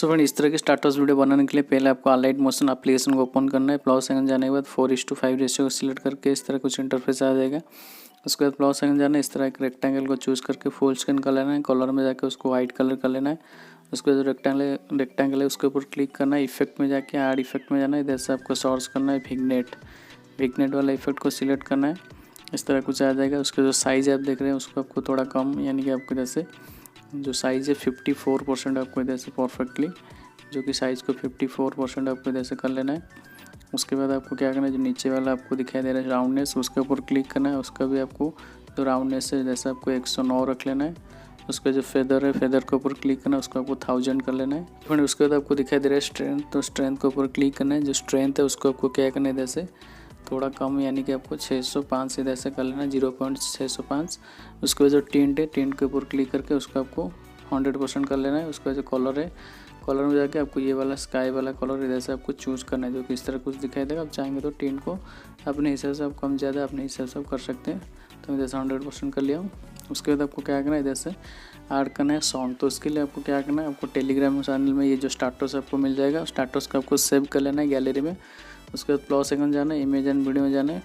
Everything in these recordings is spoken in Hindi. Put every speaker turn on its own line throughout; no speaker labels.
सो फ्रेंड, इस तरह की स्टाटस वीडियो बनाने के लिए पहले आपको अलाइट मोशन एप्लीकेशन को ओपन करना है। प्लस आइकन जाने के बाद 4:5 रेशियो को सिलेक्ट करके इस तरह कुछ इंटरफेस आ जाएगा। उसके बाद प्लस आइकन जाना है, इस तरह एक रेक्टेंगल को चूज़ करके फुल स्क्रीन कर लेना है। कलर में जाके उसको वाइट कलर कर लेना है। उसके बाद जो रेक्टेंगल है उसके ऊपर क्लिक करना है। इफेक्ट में जाके ऐड इफेक्ट में जाना है। इधर से आपको सर्च करना है विग्नेट वाला इफेक्ट को सिलेक्ट करना है। इस तरह कुछ आ जाएगा। उसका जो साइज़ आप देख रहे हैं उसको आपको थोड़ा कम, यानी कि आपको इधर से जो साइज़ है 54% आपको इधर से परफेक्टली, जो कि साइज़ को 54% आपको इधर से कर लेना है। उसके बाद आपको क्या करना है, जो नीचे वाला आपको दिखाई दे रहा है राउंडनेस, उसके ऊपर क्लिक करना है। उसका भी आपको जो राउंडनेस है जैसे आपको 109 रख लेना है। उसका जो फेदर है, फेदर के ऊपर क्लिक करना है, उसको आपको 1000 कर लेना है। फिर उसके बाद आपको दिखाई दे रहा है स्ट्रेंथ, तो स्ट्रेंथ के ऊपर क्लिक करना है। जो स्ट्रेंथ है उसको आपको क्या करना है, इधर से थोड़ा कम, यानी कि आपको 605 इधर से कर लेना है, 0.605। उसके बाद जो टिंट है, टिंट के ऊपर क्लिक करके उसको आपको 100% कर लेना है। उसका जो कलर है, कलर में जाके आपको ये वाला स्काई वाला कलर इधर से आपको चूज़ करना है, जो कि इस तरह कुछ दिखाई देगा। आप चाहेंगे तो टिंट को अपने हिसाब से आप कम ज़्यादा अपने हिसाब से आप कर सकते हैं। तो मैं इधर से 100% कर लिया हूँ। उसके बाद आपको क्या करना है, इधर से ऐड करना है सॉन्ग। तो उसके लिए आपको क्या करना है, आपको टेलीग्राम चैनल में ये जो स्टाटस आपको मिल जाएगा, स्टाटस का आपको सेव कर लेना है गैलरी में। उसके बाद प्लस आइकन जाना है, इमेज एंड वीडियो में जाना है।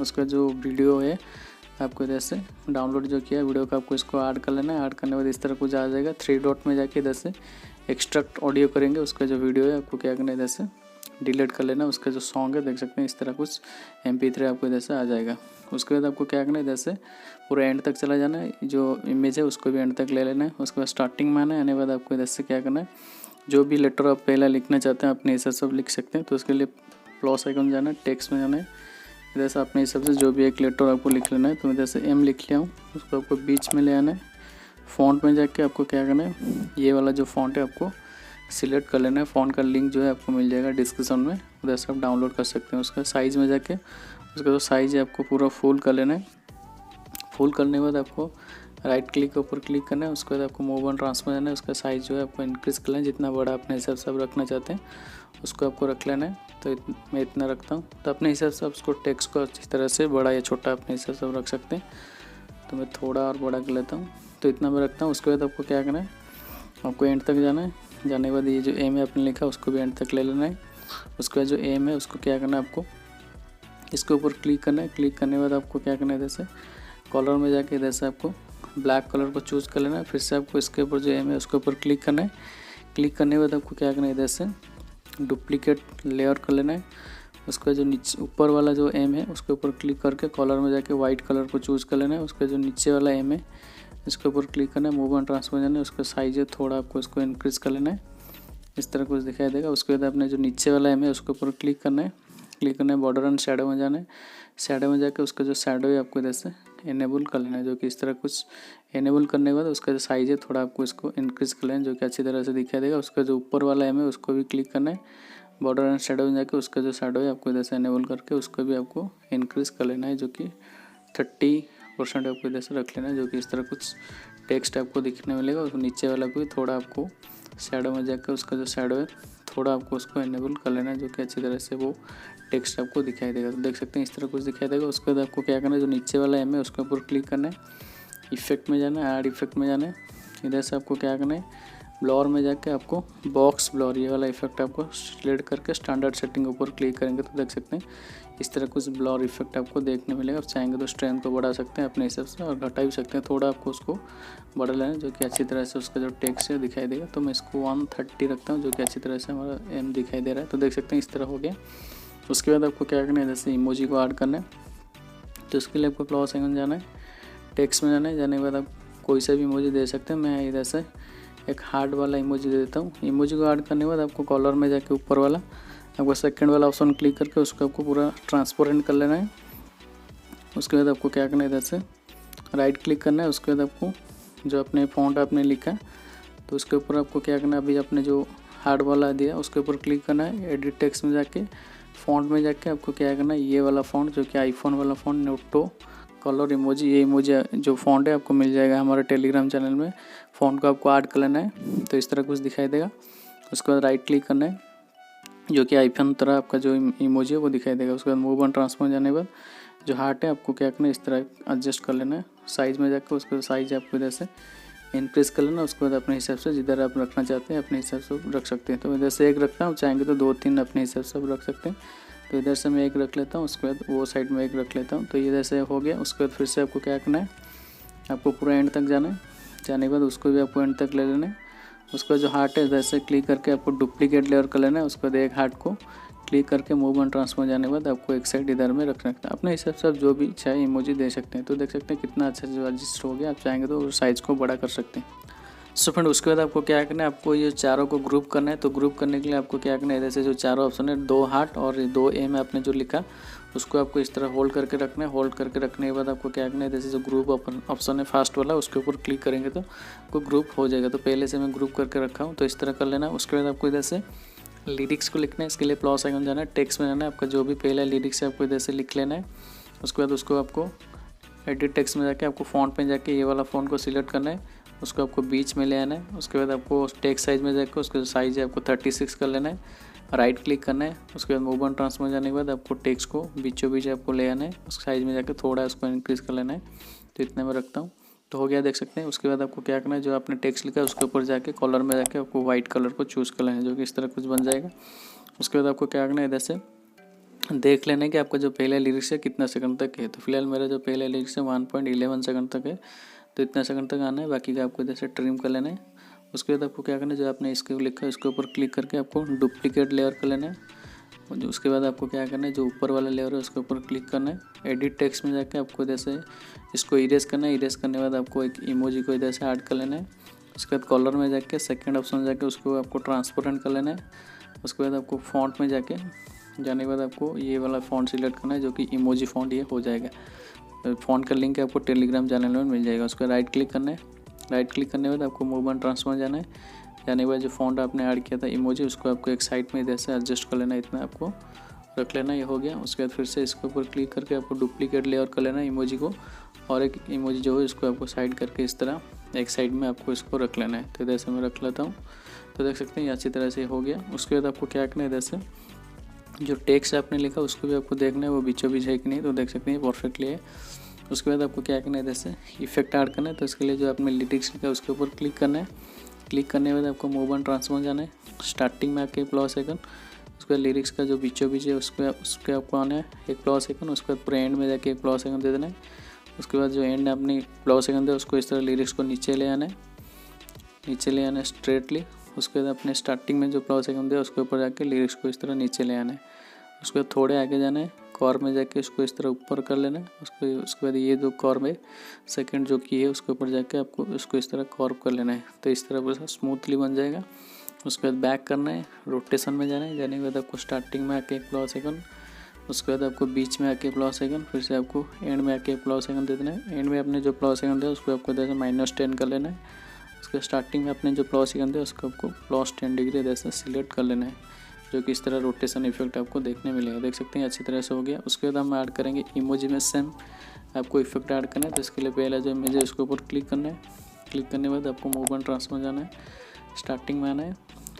उसका जो वीडियो है आपको इधर से डाउनलोड जो किया वीडियो का, आपको इसको ऐड कर लेना है। ऐड करने के बाद इस तरह कुछ आ जाएगा। 3 डॉट में जाके इधर से एक्सट्रैक्ट ऑडियो करेंगे। उसका जो वीडियो है आपको क्या करना है, इधर से डिलीट कर लेना। उसका जो सॉन्ग है देख सकते हैं, इस तरह कुछ MP3 आपको इधर से आ जाएगा। उसके बाद आपको क्या करना है, इधर से पूरा एंड तक चला जाना है। जो इमेज है उसको भी एंड तक ले लेना है। उसके बाद स्टार्टिंग में आना है। आने के बाद आपको इधर से क्या करना है, जो भी लेटर आप पहला लिखना चाहते हैं अपने हिसाब से सब लिख सकते हैं। तो उसके लिए प्लस आइकन जाना है, टेक्स्ट में जाना है। इधर से अपने हिसाब से जो भी एक लेटर आपको लिख लेना है। तो इधर से M लिख लिया हूँ, उसको आपको बीच में ले आना है। फ़ॉन्ट में जाके आपको क्या करना है, ये वाला जो फ़ॉन्ट है आपको सिलेक्ट कर लेना है। फ़ॉन्ट का लिंक जो है आपको मिल जाएगा डिस्क्रिप्शन में, उधर से आप डाउनलोड कर सकते हैं। उसका साइज़ में जाके उसका जो साइज़ है आपको पूरा फुल कर लेना है। फुल करने के बाद आपको राइट क्लिक के ऊपर क्लिक करना है। उसके बाद आपको मूव एंड ट्रांसफर जाना है। उसका साइज़ जो है आपको इंक्रीज़ कर लेना है, जितना बड़ा अपने हिसाब से आप रखना चाहते हैं उसको आपको रख लेना है। तो मैं इतना रखता हूँ। तो अपने हिसाब से आप उसको टेक्स्ट को अच्छी तरह से बड़ा या छोटा अपने हिसाब से आप रख सकते हैं। तो मैं थोड़ा और बड़ा कर लेता हूँ, तो इतना मैं रखता हूँ। उसके बाद आपको क्या करना है, आपको एंड तक जाना है। जाने के बाद ये जो M है आपने लिखा उसको भी एंड तक ले लेना है। उसके बाद जो M है उसको क्या करना है, आपको इसके ऊपर क्लिक करना है। क्लिक करने के बाद आपको क्या करना है, इधर से कलर में जाके इधर से आपको ब्लैक कलर को चूज़ कर लेना है। फिर से आपको इसके ऊपर जो M है उसके ऊपर क्लिक करना है। क्लिक करने के बाद आपको क्या करना है, इधर से डुप्लीकेट लेयर कर लेना है। उसका जो नीचे ऊपर वाला जो M है उसके ऊपर क्लिक करके कलर में जाके वाइट कलर को चूज़ कर लेना है। उसका जो नीचे वाला M है इसके ऊपर क्लिक करना है। मूव एंड ट्रांसफर जाना है। उसका साइज़ है थोड़ा आपको इसको इंक्रीज़ कर लेना है, इस तरह कुछ दिखाई देगा। उसके बाद आपने जो नीचे वाला M है उसके ऊपर क्लिक करना है। क्लिक करना है, बॉर्डर एंड शैडो में जाना है। शैडो में जाके उसका जो शैडो है आपको इधर से इनेबल कर लेना है, जो कि इस तरह कुछ इनेबल करने के बाद उसका जो साइज़ है थोड़ा आपको इसको इंक्रीज़ कर लेना है, जो कि अच्छी तरह से दिखाई देगा। उसका जो ऊपर वाला M है उसको भी क्लिक करना है। बॉर्डर एंड शैडो में जाके उसका जो शैडो है आपको इधर से इनेबल करके उसको भी आपको इंक्रीज़ कर लेना है, जो कि 30% आपको इधर से रख लेना है, जो कि इस तरह कुछ टेक्स्ट आपको दिखने मिलेगा। और नीचे वाला को भी थोड़ा आपको शैडो में जाकर उसका जो शैडो है थोड़ा आपको उसको इनेबल कर लेना है, जो कि अच्छी तरह से वो टेक्स्ट आपको दिखाई देगा। तो देख सकते हैं इस तरह कुछ दिखाई देगा। उसके बाद आपको क्या करना है, जो नीचे वाला M है उसके ऊपर क्लिक करना है। इफेक्ट में जाना है, ऐड इफेक्ट में जाना है। इधर से आपको क्या करना है, ब्लर में जाके आपको बॉक्स ब्लर ये वाला इफेक्ट आपको सिलेक्ट करके स्टैंडर्ड सेटिंग के ऊपर क्लिक करेंगे तो देख सकते हैं इस तरह कुछ ब्लर इफेक्ट आपको देखने मिलेगा। आप चाहेंगे तो स्ट्रेंथ को बढ़ा सकते हैं अपने हिसाब से और घटा भी सकते हैं। थोड़ा आपको उसको बढ़ा लेना है, जो कि अच्छी तरह से उसका जो टेक्स्ट है दिखाई देगा। तो मैं इसको 130 रखता हूँ, जो कि अच्छी तरह से हमारा M दिखाई दे रहा है। तो देख सकते हैं इस तरह हो गया। उसके बाद आपको क्या करना है, जैसे इमोजी को ऐड करना है। तो उसके लिए आपको प्लस आइकन जाना है, टेक्स्ट में जाना है। जाने के बाद आप कोई सा भी इमोजी दे सकते हैं। मैं इधर से एक हार्ट वाला इमोजी दे देता हूँ। इमोजी को ऐड करने के बाद आपको कलर में जाके ऊपर वाला आपको सेकंड वाला ऑप्शन क्लिक करके उसको आपको पूरा ट्रांसपेरेंट कर लेना है। उसके बाद आपको क्या करना है, इधर से राइट क्लिक करना है। उसके बाद आपको जो अपने फ़ॉन्ट आपने लिखा है तो उसके ऊपर आपको क्या करना है, अभी आपने जो हार्ड वाला दिया उसके ऊपर क्लिक करना है। एडिट टेक्स्ट में जाके फ़ॉन्ट में जाके आपको क्या करना है, ये वाला फ़ॉन्ट जो कि आईफोन वाला फ़ॉन्ट नोटो कलर इमोजी, ये इमोजी जो फ़ॉन्ट है आपको मिल जाएगा हमारे टेलीग्राम चैनल में। फ़ॉन्ट को आपको ऐड कर लेना है, तो इस तरह कुछ दिखाई देगा। उसके बाद राइट क्लिक करना है, जो कि आईफोन तरह आपका जो इमोजी है वो दिखाई देगा। उसके बाद मूव एंड ट्रांसफर जाने के बाद जो हार्ट है आपको क्या करना है, इस तरह एडजस्ट कर लेना है। साइज़ में जाकर उसका साइज़ आपको इधर से इनक्रीज़ कर लेना। उसके बाद अपने हिसाब से जिधर आप रखना चाहते हैं अपने हिसाब से रख सकते हैं। तो इधर से एक रखता हूँ, चाहेंगे तो 2-3 अपने हिसाब से रख सकते हैं। तो इधर से मैं एक रख लेता हूँ, उसके बाद वो साइड में एक रख लेता हूँ। तो इधर से हो गया। उसके बाद फिर से आपको क्या करना है, आपको पूरा एंड तक जाना है। जाने के बाद उसको भी आपको एंड तक ले लेना है। उसका जो हार्ट है इधर से क्लिक करके आपको डुप्लीकेट लेयर कर लेना है। उसके बाद एक हार्ट को क्लिक करके मूव एंड ट्रांसफर जाने के बाद आपको एक साइड इधर में रखना है। अपने हिसाब से आप जो भी चाहे इमोजी दे सकते हैं। तो देख सकते हैं कितना अच्छा जो रजिस्टर हो गया। आप चाहेंगे तो साइज़ को बड़ा कर सकते हैं। सो फ्रेंड, उसके बाद आपको क्या करना है, आपको ये चारों को ग्रुप करना है। तो ग्रुप करने के लिए आपको क्या करना है, जैसे जो चारों ऑप्शन है 2 हार्ट और 2 ए में आपने जो लिखा उसको आपको इस तरह होल्ड करके रखना है। होल्ड करके रखने के बाद आपको क्या करना है, जैसे जो ग्रुप ऑप्शन है फर्स्ट वाला उसके ऊपर क्लिक करेंगे तो आपको ग्रुप हो जाएगा। तो पहले से मैं ग्रुप करके रखा हूँ, तो इस तरह कर लेना। उसके बाद आपको इधर से लिरिक्स को लिखना है। इसके लिए प्लस आइकन जाना है, टेक्स्ट में जाना है। आपका जो भी पहला लिरिक्स है आपको इधर से लिख लेना है। उसके बाद उसको आपको एडिट टेक्स्ट में जाके आपको फ़ॉन्ट पे जाके ये वाला फ़ॉन्ट को सिलेक्ट करना है। उसको आपको बीच में ले आना है। उसके बाद आपको टेक्स्ट साइज़ में जाकर उसका साइज़ है आपको 36 कर लेना है। राइट क्लिक करना है। उसके बाद मूव एंड ट्रांसफर जाने के बाद आपको टेक्स्ट को बीचों बीच आपको ले आना है। उस साइज़ में जाकर थोड़ा उसको इंक्रीज़ कर लेना है। तो इतने में रखता हूँ, तो हो गया, देख सकते हैं। उसके बाद आपको क्या करना है, जो आपने टेक्स्ट लिखा है उसके ऊपर जाके कलर में जाके आपको वाइट कलर को चूज़ कर लेना है, जो कि इस तरह कुछ बन जाएगा। उसके बाद आपको क्या करना है, इधर से देख लेना है कि आपका जो पहला लिरिक्स है कितना सेकंड तक है। तो फिलहाल मेरा जो पहला लिरिक्स है 1.11 सेकंड तक है। तो इतना सेकंड तक आना है, बाकी का आपको इधर से ट्रिम कर लेना है। उसके बाद आपको क्या करना है, जो आपने इसके लिखा है इसके ऊपर क्लिक करके आपको डुप्लीकेट लेयर कर लेना है। जो उसके बाद आपको क्या करना है, जो ऊपर वाला लेयर है उसके ऊपर क्लिक करना है। एडिट टेक्स्ट में जाके आपको इधर से इसको इरेज करना है। इरेज करने के बाद आपको एक इमोजी को इधर से ऐड कर लेना है। उसके बाद कलर में जाके सेकंड ऑप्शन जाके उसको आपको ट्रांसपेरेंट कर लेना है। उसके बाद आपको फॉन्ट में जाके जाने के बाद आपको ये वाला फ़ॉन्ट सिलेक्ट करना है, जो कि इमोजी फ़ॉन्ट ये हो जाएगा। फ़ॉन्ट का लिंक आपको टेलीग्राम चैनल में मिल जाएगा। उसको राइट क्लिक करना है। राइट क्लिक करने के बाद आपको मूव एंड ट्रांसफर जाना है। जाने के बाद जो फ़ॉन्ट आपने ऐड किया था इमोजी उसको आपको एक साइड में इधर से एडजस्ट कर लेना है। इतना आपको रख लेना, ये हो गया। उसके बाद फिर से इसके ऊपर क्लिक करके आपको डुप्लीकेट लेयर कर लेना है इमोजी को, और एक इमोजी जो है इसको आपको साइड करके इस तरह एक साइड में आपको इसको रख लेना है। तो इधर से मैं रख लेता हूँ। तो देख सकते हैं ये अच्छी तरह से हो गया। उसके बाद आपको क्या करना है, इधर से जो टेक्स्ट आपने लिखा उसको भी आपको देखना है वो बीचों बीच है कि नहीं। तो देख सकते हैं परफेक्टली है। उसके बाद आपको क्या करना है, इधर से इफेक्ट ऐड करना है। तो इसके लिए जो आपने लिरिक्स लिखा है उसके ऊपर क्लिक करना है। क्लिक करने के बाद आपको मूव एंड ट्रांसफर जाना है। स्टार्टिंग में आके प्लस आइकन, उसके बाद लिरिक्स का जो बीचों बीच है उसके आपको आना है एक प्लस आइकन। उसके बाद पूरे एंड में जाके एक प्लस आइकन दे देना है। उसके बाद जो एंड आपने प्लस आइकन दिया उसको इस तरह लिरिक्स को नीचे ले आना है, नीचे ले आना है स्ट्रेटली। उसके बाद अपने स्टार्टिंग में जो प्लस आइकन दिया उसके ऊपर जाके लिरिक्स को इस तरह नीचे ले आना है। उसके बाद थोड़े आगे जाना है, कॉर में जाके उसको इस तरह ऊपर कर लेना है। उसके बाद ये जो कॉर में सेकंड जो की है उसके ऊपर जाके आपको उसको इस तरह कॉर्व कर लेना है। तो इस तरह बस स्मूथली बन जाएगा। उसके बाद बैक करना है, रोटेशन में जाना है। जाने के बाद आपको स्टार्टिंग में आके एक प्लस आइकन, उसके बाद आपको बीच में आके प्लस आइकन, फिर से आपको एंड में आके प्लस आइकन दे देना है। एंड में आपने जो प्लस आइकन दिया उसको आपको इधर से -10 कर लेना है। उसके स्टार्टिंग में आपने जो प्लस आइकन दिया उसको आपको +10 डिग्री इधर से सिलेक्ट कर लेना है, जो कि इस तरह रोटेशन इफेक्ट आपको देखने मिलेगा। देख सकते हैं अच्छी तरह से हो गया। उसके बाद हम ऐड करेंगे इमोजी में सेम आपको इफेक्ट ऐड करना है। तो इसके लिए पहला जो इमेज है उसके ऊपर क्लिक करना है। क्लिक करने के बाद आपको मूव एंड ट्रांसफर जाना है, स्टार्टिंग में आना है।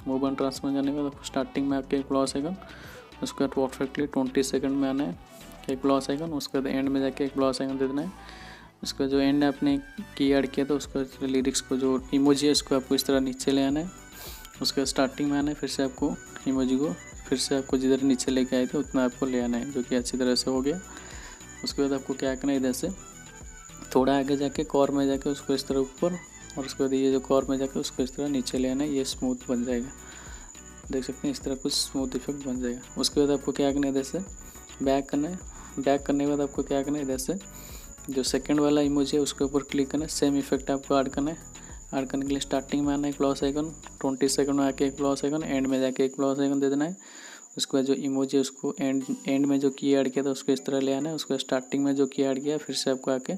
मूव एंड ट्रांसफर जाने के बाद आपको स्टार्टिंग में आके एक प्लस आइकन, उसके बाद परफेक्टली 20 सेकंड में आना है एक प्लस आइकन। उसके बाद एंड में जाके एक प्लस आइकन दे देना है। उसका जो एंड आपने की ऐड किया था उसका लिरिक्स को जो इमोजी है उसको आपको इस तरह नीचे ले आना है। उसके बाद स्टार्टिंग में आना है, फिर से आपको इमोजी को फिर से आपको जिधर नीचे लेके आए थे उतना आपको ले आना है, जो कि अच्छी तरह से हो गया। उसके बाद आपको क्या करना है, इधर से थोड़ा आगे जाके कॉर में जाके उसको इस तरह ऊपर, और उसके बाद ये जो कॉर में जाके उसको इस तरह नीचे ले आना है। ये स्मूथ बन जाएगा। देख सकते हैं इस तरह कुछ स्मूथ इफेक्ट बन जाएगा। उसके बाद आपको क्या करना है, इधर से बैक करना है। बैक करने के बाद आपको क्या करना है, इधर से जो सेकंड वाला इमोजी है उसके ऊपर क्लिक करना है। सेम इफेक्ट आपको ऐड करना है। ऐड करने के लिए स्टार्टिंग में आना है एक प्लस आइकन, 20 सेकंड में आके एक प्लस आइकन, एंड में जाके एक प्लस आइकन दे देना है। उसके बाद जो इमोजी है उसको एंड में जो की ऐड किया था उसको इस तरह ले आना है। उसके बाद स्टार्टिंग में जो की ऐड किया फिर से आपको आके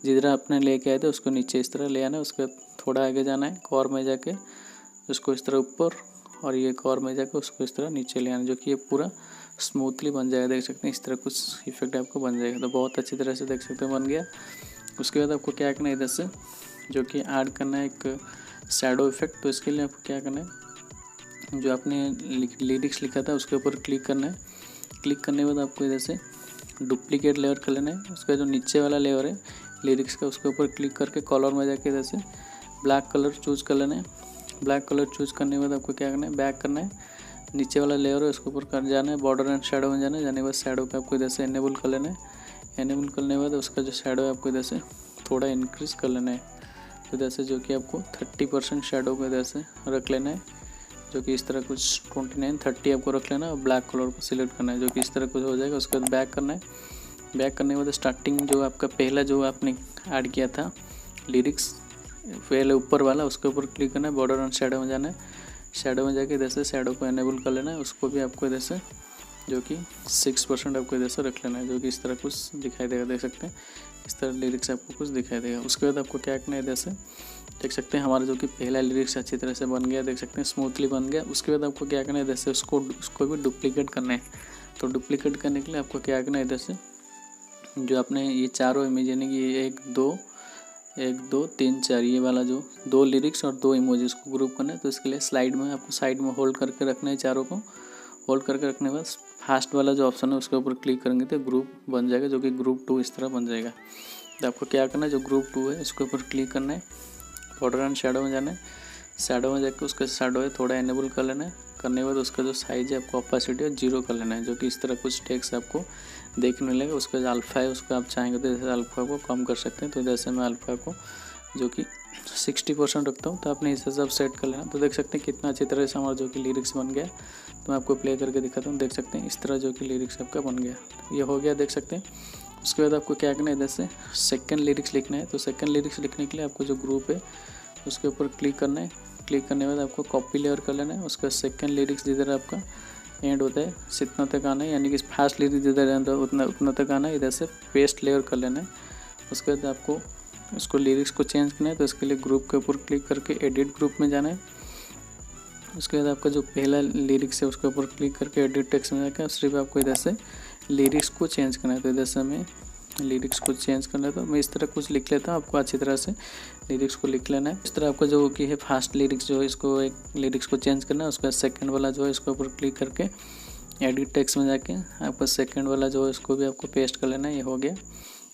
जिधर आपने लेके आए थे उसको नीचे इस तरह ले आना है। उसके बाद थोड़ा आगे जाना है, कॉर में जाके उसको इस तरह ऊपर, और ये कॉर में जाके उसको इस तरह नीचे ले आना, जो कि ये पूरा स्मूथली बन जाएगा। देख सकते हैं इस तरह कुछ इफेक्ट आपको बन जाएगा। तो बहुत अच्छी तरह से देख सकते हैं बन गया। उसके बाद आपको क्या करना है, इधर से जो कि ऐड करना है एक शैडो इफेक्ट। तो इसके लिए आपको क्या करना है, जो आपने लिरिक्स लिखा था उसके ऊपर क्लिक करना है। क्लिक करने के बाद आपको इधर से डुप्लीकेट लेयर कर लेना है। उसका जो नीचे वाला लेयर है लिरिक्स का उसके ऊपर क्लिक करके कलर में जाके इधर से ब्लैक कलर चूज़ कर लेना है। ब्लैक कलर चूज़ करने के बाद आपको क्या करना है, बैक करना है, नीचे वाला लेयर है उसके ऊपर कर जाना है, बॉर्डर एंड शैडो में जाना है। जाने के बाद शैडो पे आपको इधर से इनेबल कर लेना है। इनेबल करने के बाद उसका जो शैडो है आपको इधर से थोड़ा इंक्रीज़ कर लेना है, तो इधर से जो कि आपको 30% शैडो को इधर से रख लेना है, जो कि इस तरह कुछ 29-30 आपको रख लेना है और ब्लैक कलर को सिलेक्ट करना है, जो कि इस तरह कुछ हो जाएगा। उसके बाद बैक करना है। बैक करने के बाद स्टार्टिंग जो आपका पहला जो आपने ऐड किया था लिरिक्स पहले ऊपर वाला, उसके ऊपर क्लिक करना है, बॉर्डर एंड शैडो में जाना है। शैडो में जाके इधर से शैडो को इनेबल कर लेना है, उसको भी आपको इधर से जो कि 6% आपको इधर से रख लेना है, जो कि इस तरह कुछ दिखाई देगा। देख सकते हैं इस तरह लिरिक्स आपको कुछ दिखाई देगा। उसके बाद आपको क्या करना है, इधर से देख सकते हैं हमारा जो कि पहला लिरिक्स अच्छी तरह से बन गया, देख सकते हैं स्मूथली बन गया। उसके बाद आपको क्या करना है, इधर से उसको भी डुप्लीकेट करना है। तो डुप्लीकेट करने के लिए आपको क्या करना है, इधर से जो आपने ये चारों इमेज यानी कि 1 2 3 4 ये वाला जो 2 लिरिक्स और 2 इमोजीज को ग्रुप करना है। तो इसके लिए स्लाइड में आपको साइड में होल्ड करके रखना है, चारों को होल्ड करके रखने के बाद फास्ट वाला जो ऑप्शन है उसके ऊपर क्लिक करेंगे तो ग्रुप बन जाएगा, जो कि ग्रुप 2 इस तरह बन जाएगा। तो आपको क्या करना है, जो ग्रुप 2 है इसके ऊपर क्लिक करना है, बॉर्डर एंड शैडो में जाना है। शैडो में जाकर उसका शैडो है थोड़ा इनेबल कर लेना है। करने के बाद उसका जो साइज है आपको ऑपेसिटी है 0 कर लेना है, जो कि इस तरह कुछ टेक्स्ट आपको देखने मिलेगा। उसका जो अल्फ़ा है उसको आप चाहेंगे तो जैसे अल्फ़ा को कम कर सकते हैं। तो जैसे मैं अल्फ़ा को जो कि 60% रखता हूँ, तो आपने इस हिसाब सेट कर लेना। तो देख सकते हैं कितना अच्छी तरह से हमारा जो कि लिरिक्स बन गया। तो मैं आपको प्ले करके दिखाता हूँ, देख सकते हैं इस तरह जो कि लिरिक्स आपका बन गया। ये हो गया, देख सकते हैं। उसके बाद आपको क्या करना है, इधर से सेकंड लिरिक्स लिखना है। तो सेकंड लिरिक्स लिखने के लिए आपको जो ग्रुप है उसके ऊपर क्लिक करना है। क्लिक करने के बाद आपको कॉपी लेयर कर लेना है। उसका सेकंड लिरिक्स जिधर आपका एंड होता है इतना तक आना है, यानी कि फास्ट लिरिक्स जिधर एंड उतना तक आना है, इधर से पेस्ट लेयर कर लेना है। उसके बाद आपको उसको लिरिक्स को चेंज करना है। तो इसके लिए ग्रुप के ऊपर क्लिक करके एडिट ग्रुप में जाना है। उसके बाद आपका जो पहला लिरिक्स है उसके ऊपर क्लिक करके एडिट टेक्स्ट में जाकर सिर्फ आपको इधर से लिरिक्स को चेंज करना है। तो इधर से हमें लिरिक्स को चेंज करना है। तो मैं इस तरह कुछ लिख लेता हूँ, आपको अच्छी तरह से लिरिक्स को लिख लेना है। इस तरह आपका जो कि है फास्ट लिरिक्स जो है इसको एक लिरिक्स को चेंज करना है। उसके बाद सेकंड वाला जो है इसके ऊपर क्लिक करके एडिट टेक्स्ट में जाके आपको सेकंड वाला जो है इसको भी आपको पेस्ट कर लेना है। ये हो गया।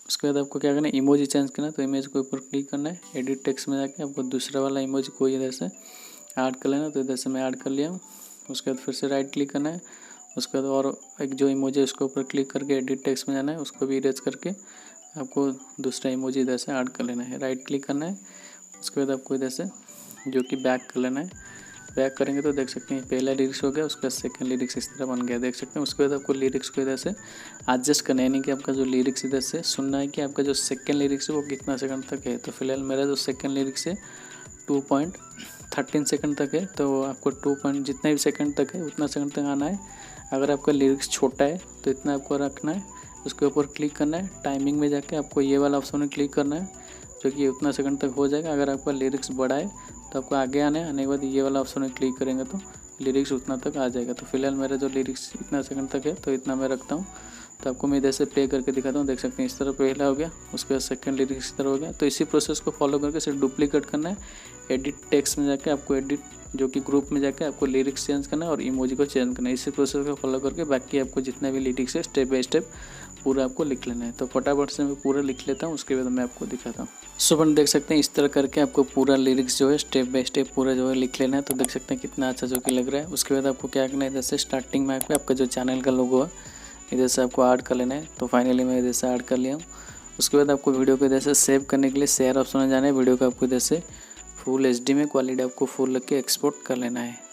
उसके बाद आपको क्या करना है, इमोजी चेंज करना है। तो इमेज के ऊपर क्लिक करना है, एडिट टेक्स्ट में जाके आपको दूसरा वाला इमोजी को इधर से ऐड कर लेना। तो इधर से मैं ऐड कर लिया हूँ। उसके बाद फिर से राइट क्लिक करना है। उसके बाद और एक जो इमोजी है उसके ऊपर क्लिक करके एडिट टेक्स्ट में जाना है, उसको भी इरेज करके आपको दूसरा इमोजी इधर से ऐड कर लेना है। राइट क्लिक करना है। उसके बाद आपको इधर से जो कि बैक कर लेना है। बैक करेंगे तो देख सकते हैं पहला लिरिक्स हो गया, उसका सेकंड लिरिक्स इस तरह बन गया, देख सकते हैं। उसके बाद आपको लिरिक्स को इधर से एडजस्ट करना है, यानी कि आपका जो लिरिक्स इधर से सुनना है कि आपका जो सेकंड लिरिक्स है वो कितना सेकंड तक है। तो फिलहाल मेरा जो सेकंड लिरिक्स है 2.13 सेकंड तक है। तो आपको 2 जितना भी सेकंड तक है उतना सेकंड तक आना है। अगर आपका लिरिक्स छोटा है तो इतना आपको रखना है। उसके ऊपर क्लिक करना है, टाइमिंग में जाके आपको ये वाला ऑप्शन में क्लिक करना है, जो कि उतना सेकंड तक हो जाएगा। अगर आपका लिरिक्स बड़ा है तो आपको आगे आना है, आने के बाद ये वाला ऑप्शन में क्लिक करेंगे तो लिरिक्स उतना तक आ जाएगा। तो फिलहाल मेरा जो लिरिक्स इतना सेकंड तक है तो इतना मैं रखता हूँ। तो आपको मैं इधर से प्ले करके दिखाता हूँ, देख सकते हैं इस तरह पहला हो गया, उसके बाद सेकंड लिरिक्स इस तरह हो गया। तो इसी प्रोसेस को फॉलो करके सिर्फ डुप्लीकेट करना है। एडिट टेक्स्ट में जाके आपको एडिट जो कि ग्रुप में जाके आपको लिरिक्स चेंज करना है और इमोजी को चेंज करना है। इसी प्रोसेस को फॉलो करके बाकी आपको जितने भी लिरिक्स है स्टेप बाय स्टेप पूरा आपको लिख लेना है। तो फटाफट से मैं पूरा लिख लेता हूँ, उसके बाद मैं आपको दिखाता हूँ। सो फ्रेंड देख सकते हैं इस तरह करके आपको पूरा लिरिक्स जो है स्टेप बाय स्टेप पूरा जो है लिख लेना है। तो देख सकते हैं कितना अच्छा जो कि लग रहा है। उसके बाद आपको क्या करना है, इधर से स्टार्टिंग में आपका जो चैनल का लोगो है इधर से आपको ऐड कर लेना है। तो फाइनली मैं इधर से ऐड कर लिया हूँ। उसके बाद आपको वीडियो को इधर से सेव करने के लिए शेयर ऑप्शन में जाना है। वीडियो को आपको इधर से फुल HD में क्वालिटी आपको फुल रख के एक्सपोर्ट कर लेना है।